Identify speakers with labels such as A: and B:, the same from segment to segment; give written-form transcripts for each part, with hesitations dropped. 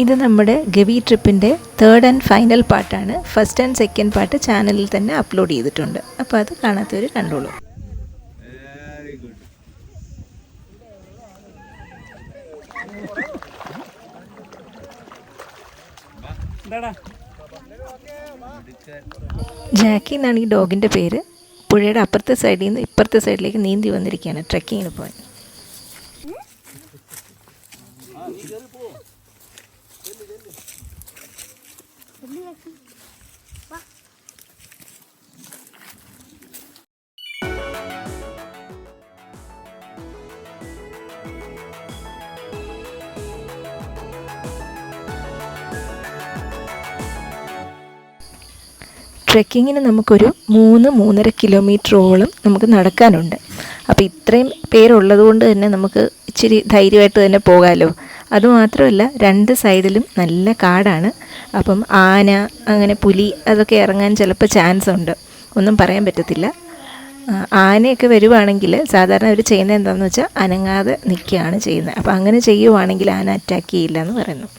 A: ഇത് നമ്മുടെ Gavi ട്രിപ്പിൻ്റെ third and final പാർട്ടാണ്. ഫസ്റ്റ് ആൻഡ് സെക്കൻഡ് പാർട്ട് ചാനലിൽ തന്നെ അപ്ലോഡ് ചെയ്തിട്ടുണ്ട്. അപ്പോൾ അത് കാണാത്തവർ കണ്ടോളൂ. ജാക്കി എന്നാണ് ഈ ഡോഗിൻ്റെ പേര്. പുഴയുടെ അപ്പുറത്തെ സൈഡിൽ നിന്ന് ഇപ്പുറത്തെ സൈഡിലേക്ക് നീന്തി വന്നിരിക്കുകയാണ് ട്രെക്കിങ്ങിന് പോകാൻ. ട്രെക്കിങ്ങിന് നമുക്കൊരു 3-3.5 കിലോമീറ്ററോളം നമുക്ക് നടക്കാനുണ്ട്. അപ്പോൾ ഇത്രയും പേരുള്ളത് കൊണ്ട് തന്നെ നമുക്ക് ഇച്ചിരി ധൈര്യമായിട്ട് തന്നെ പോകാമല്ലോ. അതുമാത്രമല്ല, രണ്ട് സൈഡിലും നല്ല കാടാണ്. അപ്പം ആന, അങ്ങനെ പുലി, അതൊക്കെ ഇറങ്ങാൻ ചിലപ്പോൾ ചാൻസ് ഉണ്ട്, ഒന്നും പറയാൻ പറ്റത്തില്ല. ആനയൊക്കെ വരുവാണെങ്കിൽ സാധാരണ അവർ ചെയ്യുന്നത് എന്താണെന്ന് വെച്ചാൽ അനങ്ങാതെ നിൽക്കുകയാണ് ചെയ്യുന്നത്. അപ്പോൾ അങ്ങനെ ചെയ്യുവാണെങ്കിൽ ആന അറ്റാക്ക് ചെയ്യില്ല എന്ന് പറയുന്നു.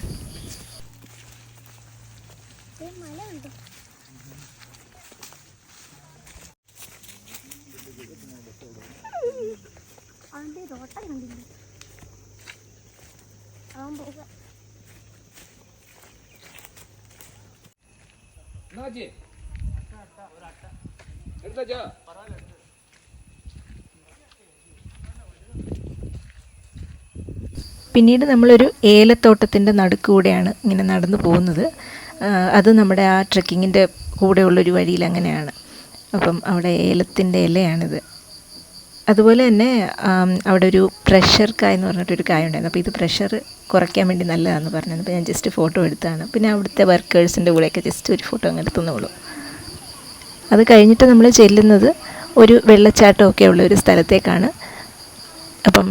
A: പിന്നീട് നമ്മളൊരു ഏലത്തോട്ടത്തിൻ്റെ നടുക്കൂടെയാണ് ഇങ്ങനെ നടന്നു പോകുന്നത്. അത് നമ്മുടെ ആ ട്രെക്കിങ്ങിൻ്റെ കൂടെയുള്ളൊരു വഴിയിൽ അങ്ങനെയാണ്. അപ്പം അവിടെ ഏലത്തിൻ്റെ ഇലയാണിത്. അതുപോലെ തന്നെ അവിടെ ഒരു പ്രഷർ കായ എന്ന് പറഞ്ഞിട്ടൊരു കായ ഉണ്ടായിരുന്നു. അപ്പോൾ ഇത് പ്രഷർ കുറയ്ക്കാൻ വേണ്ടി നല്ലതാണെന്ന് പറഞ്ഞത്. അപ്പോൾ ഞാൻ ജസ്റ്റ് ഫോട്ടോ എടുത്താണ്. പിന്നെ അവിടുത്തെ വർക്കേഴ്സിൻ്റെ കൂടെയൊക്കെ ജസ്റ്റ് ഒരു ഫോട്ടോ അങ്ങ് എടുത്തുന്നുള്ളൂ. അത് കഴിഞ്ഞിട്ട് നമ്മൾ ചെല്ലുന്നത് ഒരു വെള്ളച്ചാട്ടമൊക്കെ ഉള്ള ഒരു സ്ഥലത്തേക്കാണ്. അപ്പം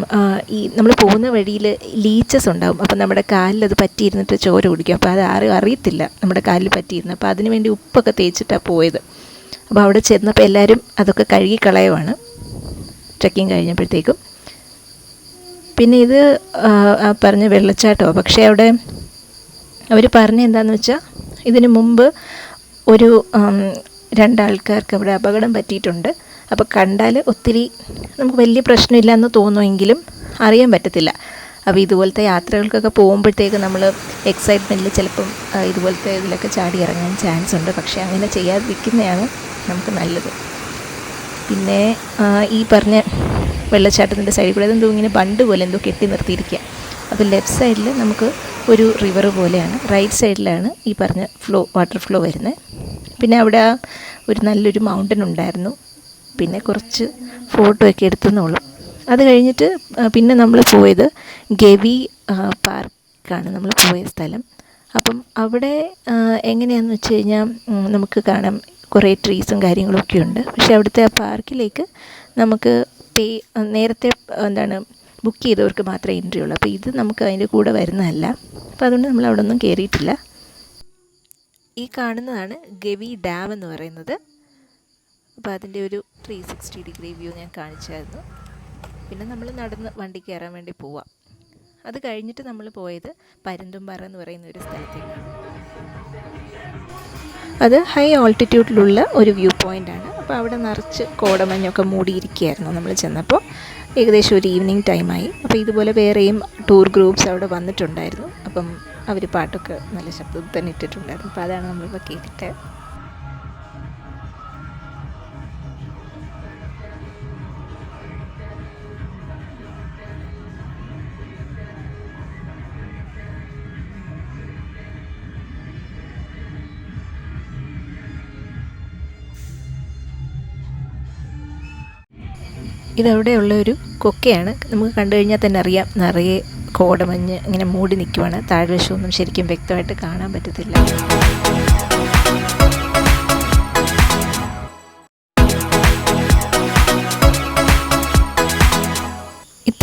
A: ഈ നമ്മൾ പോകുന്ന വഴിയിൽ ലീച്ചസ് ഉണ്ടാകും. അപ്പം നമ്മുടെ കാലിൽ അത് പറ്റിയിരുന്നിട്ട് ചോര കുടിക്കും. അപ്പോൾ അത് ആരും അറിയത്തില്ല നമ്മുടെ കാലിൽ പറ്റിയിരുന്നു. അപ്പോൾ അതിന് വേണ്ടി ഉപ്പൊക്കെ തേച്ചിട്ടാണ് പോയത്. അപ്പോൾ അവിടെ ചെന്നപ്പോൾ എല്ലാവരും അതൊക്കെ കഴുകി കളയുവാണ് ട്രെക്കിങ് കഴിഞ്ഞപ്പോഴത്തേക്കും. പിന്നെ ഇത് പറഞ്ഞ വെള്ളച്ചാട്ടമാണ്. പക്ഷേ അവിടെ അവർ പറഞ്ഞ എന്താണെന്ന് വെച്ചാൽ ഇതിന് മുമ്പ് ഒരു 2 ആൾക്കാർക്ക് അവിടെ അപകടം പറ്റിയിട്ടുണ്ട്. അപ്പോൾ കണ്ടാൽ ഒത്തിരി നമുക്ക് വലിയ പ്രശ്നമില്ല എന്ന് തോന്നുമെങ്കിലും അറിയാൻ പറ്റത്തില്ല. അപ്പോൾ ഇതുപോലത്തെ യാത്രകൾക്കൊക്കെ പോകുമ്പോഴത്തേക്ക് നമ്മൾ എക്സൈറ്റ്മെൻറ്റിൽ ചിലപ്പം ഇതുപോലത്തെ ഇതിലൊക്കെ ചാടി ഇറങ്ങാൻ ചാൻസ് ഉണ്ട്. പക്ഷേ അങ്ങനെ ചെയ്യാതിരിക്കുന്നതാണ് നമുക്ക് നല്ലത്. പിന്നെ ഈ പറഞ്ഞ വെള്ളച്ചാട്ടത്തിൻ്റെ സൈഡിൽ കൂടെ എന്തോ ഇങ്ങനെ ബണ്ട് പോലെ എന്തോ കെട്ടി നിർത്തിയിരിക്കുക. അപ്പോൾ ലെഫ്റ്റ് സൈഡിൽ നമുക്ക് ഒരു റിവർ പോലെയാണ്, റൈറ്റ് സൈഡിലാണ് ഈ പറഞ്ഞ വാട്ടർ ഫ്ലോ വരുന്നത്. പിന്നെ അവിടെ ഒരു നല്ലൊരു മൗണ്ടൻ ഉണ്ടായിരുന്നു. പിന്നെ കുറച്ച് ഫോട്ടോ ഒക്കെ എടുത്തെന്നുള്ളൂ. അത് കഴിഞ്ഞിട്ട് പിന്നെ നമ്മൾ പോയത് ഗവി പാർക്കാണ് നമ്മൾ പോയ സ്ഥലം. അപ്പം അവിടെ എങ്ങനെയാണെന്ന് വെച്ച് കഴിഞ്ഞാൽ നമുക്ക് കാണാം കുറേ ട്രീസും കാര്യങ്ങളൊക്കെ ഉണ്ട്. പക്ഷേ അവിടുത്തെ ആ പാർക്കിലേക്ക് നമുക്ക് നേരത്തെ ബുക്ക് ചെയ്തവർക്ക് മാത്രമേ എൻട്രി ഉള്ളൂ. അപ്പോൾ ഇത് നമുക്ക് അതിൻ്റെ കൂടെ വരുന്നതല്ല. അപ്പോൾ അതുകൊണ്ട് നമ്മൾ അവിടെ ഒന്നും കയറിയിട്ടില്ല. ഈ കാണുന്നതാണ് ഗവി ഡാം എന്ന് പറയുന്നത്. അപ്പോൾ അതിൻ്റെ ഒരു 360 ഡിഗ്രി വ്യൂ ഞാൻ കാണിച്ചായിരുന്നു. പിന്നെ നമ്മൾ നടന്ന് വണ്ടി കയറാൻ വേണ്ടി പോവാം. അത് കഴിഞ്ഞിട്ട് നമ്മൾ പോയത് പരുന്തുംപാറ എന്ന് പറയുന്ന ഒരു സ്ഥലത്തേക്കാണ്. അത് ഹൈ ഓൾട്ടിറ്റ്യൂഡിലുള്ള ഒരു വ്യൂ പോയിൻ്റാണ്. അപ്പോൾ അവിടെ നിറച്ച് കോടമഞ്ഞൊക്കെ മൂടിയിരിക്കുകയായിരുന്നു നമ്മൾ ചെന്നപ്പോൾ. ഏകദേശം ഒരു ഈവനിങ് ടൈമായി. അപ്പോൾ ഇതുപോലെ വേറെയും ടൂർ ഗ്രൂപ്പ്സ് അവിടെ വന്നിട്ടുണ്ടായിരുന്നു. അപ്പം അവർ പാട്ടൊക്കെ നല്ല ശബ്ദത്തിൽ തന്നെ ഇട്ടിട്ടുണ്ടായിരുന്നു. അപ്പോൾ അതാണ് നമ്മളിപ്പോൾ കേട്ടിട്ട്. ഇതവിടെയുള്ള ഒരു കൊക്കയാണ്. നമുക്ക് കണ്ടു കഴിഞ്ഞാൽ തന്നെ അറിയാം നിറയെ കോടമഞ്ഞ് ഇങ്ങനെ മൂടി നിൽക്കുവാണ്. താഴ്വശമൊന്നും ശരിക്കും വ്യക്തമായിട്ട് കാണാൻ പറ്റത്തില്ല.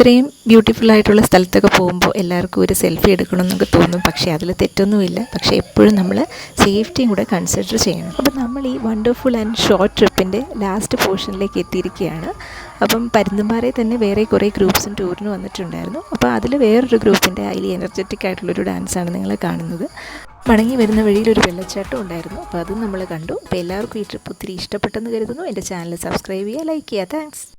A: ഇത്രയും ബ്യൂട്ടിഫുൾ ആയിട്ടുള്ള സ്ഥലത്തൊക്കെ പോകുമ്പോൾ എല്ലാവർക്കും ഒരു സെൽഫി എടുക്കണമെന്നൊക്കെ തോന്നും. പക്ഷേ അതിൽ തെറ്റൊന്നുമില്ല. പക്ഷേ എപ്പോഴും നമ്മൾ സേഫ്റ്റിയും കൂടെ കൺസിഡർ ചെയ്യണം. അപ്പോൾ നമ്മൾ ഈ വണ്ടർഫുൾ ആൻഡ് ഷോർട്ട് ട്രിപ്പിൻ്റെ ലാസ്റ്റ് പോർഷനിലേക്ക് എത്തിയിരിക്കുകയാണ്. അപ്പം പരുന്തുംപാറയിൽ തന്നെ വേറെ കുറേ ഗ്രൂപ്പ്സും ടൂറിന് വന്നിട്ടുണ്ടായിരുന്നു. അപ്പോൾ അതിൽ വേറൊരു ഗ്രൂപ്പിൻ്റെ ഹൈലി എനർജറ്റിക് ആയിട്ടുള്ളൊരു ഡാൻസാണ് നിങ്ങൾ കാണുന്നത്. മടങ്ങി വരുന്ന വഴിയിൽ ഒരു വെള്ളച്ചാട്ടം ഉണ്ടായിരുന്നു. അപ്പോൾ അതും നമ്മൾ കണ്ടു. അപ്പോൾ എല്ലാവർക്കും ഈ ട്രിപ്പ് ഒത്തിരി ഇഷ്ടപ്പെട്ടെന്ന് കരുതുന്നു. എൻ്റെ ചാനൽ സബ്സ്ക്രൈബ് ചെയ്യുക, ലൈക്ക് ചെയ്യുക. താങ്ക്സ്.